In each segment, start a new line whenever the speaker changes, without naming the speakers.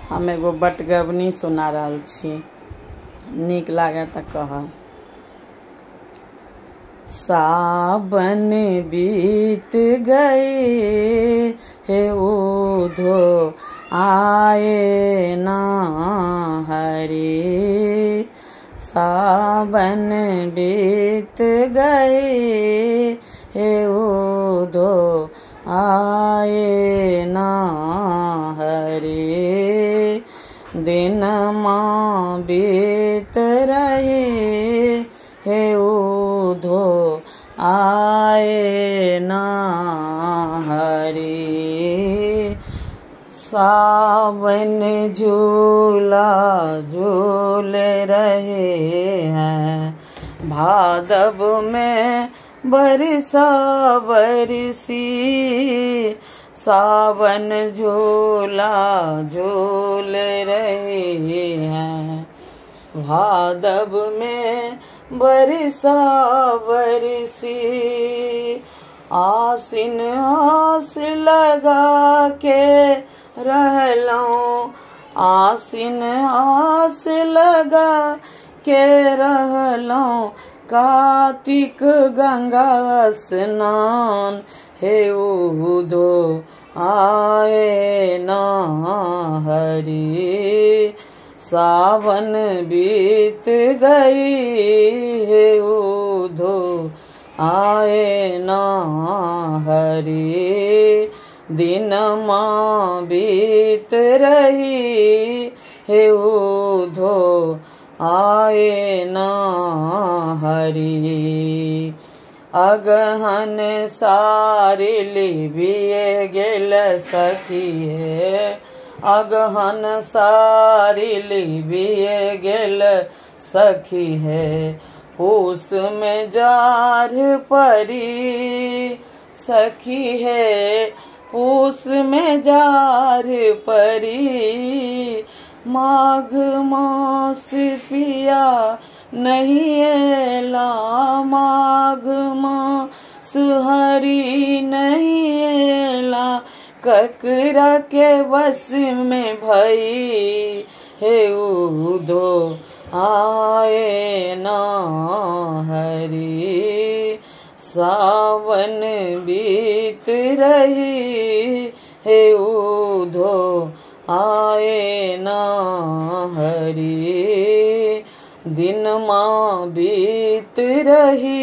हम एगो बटगबनी सुना रहल छी, नीक लागे तऽ कहब। सावन बीत गए हे उधो आए ना हरे। सावन बीत गए हे उधो आए ना हरे। दिन माँ बीत रहे हे उधो आए ना हरे। सावन झूला झूल रहे हैं, भादव में बरसा बरसी। सावन झूला झूल रहे हैं, भादव में बरसा बरसी। आसिन आस लगा के रहलौं, आसिन आस लगा के रहलौं। कार्तिक गंगा स्नान हे उधो आए ना हरे। सावन बीत गई हे उधो आए ना हरे। दिन माँ बीत रही हे उधो आए ना हरी। अगहन सारी लिबिए गेल सखी हे, अगहन सारी लिबिए गेल सखी है। पूस में जार परी सखी है, पूस में जार परी। माघ मास पिया नहीं एला, माघ मास हरि नहीं एला। ककरा के बस में भई हे उधो आए ना हरे। सावन बीत रही हे उधो आए ना हरे। दिन माँ बीत रही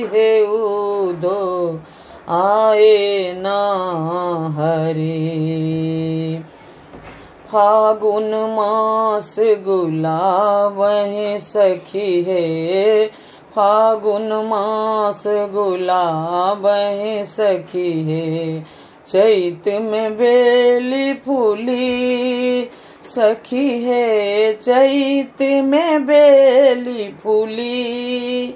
हे उधो आए ना हरे। फागुन मास गुलाबहि सखी है, फागुन मास गुलाबहि सखी है। चैत में बेली फूली सखी है, चैत में बेली फूली।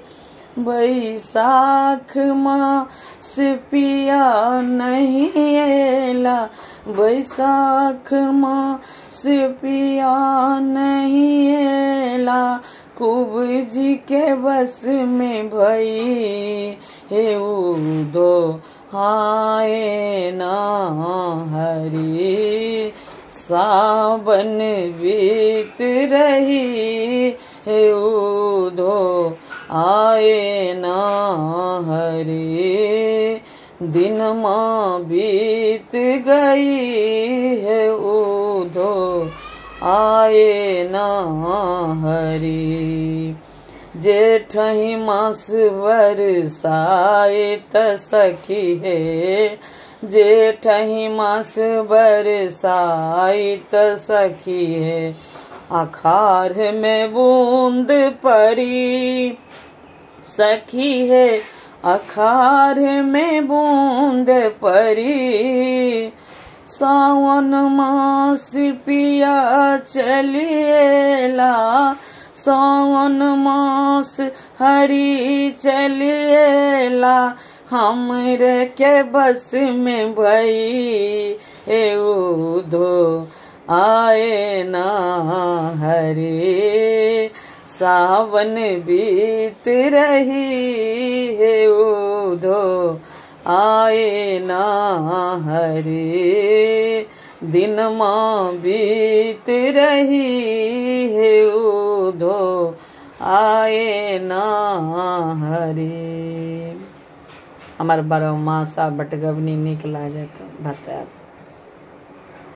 बैसाख मास पिया नहीं एला, बैसाख मास पिया नहीं एला। कुबजी के बस में भई हे उधो आए ना हरे। सावन बीत रही हे उधो आए ना हरे। दिन माँ बीत गई है उधो आए ना हरे। जेठहि मास बरसाए त सखी है, जेठहि मास बरसाए त सखी है। आखार में बूंद पड़ी सखी है, आखार में बूंद पड़ी। सावन मास पिया चलिएला, सावन मास हरि चलिएला। हमरे के बस में भई हे उधो आए ना हरे। सावन बीत रही है उधो आए ना हरे। दिन माँ बीत रही है उधो आए ना हरी। हमार 12 मासा बटगबनी निक लागे तो बताएब।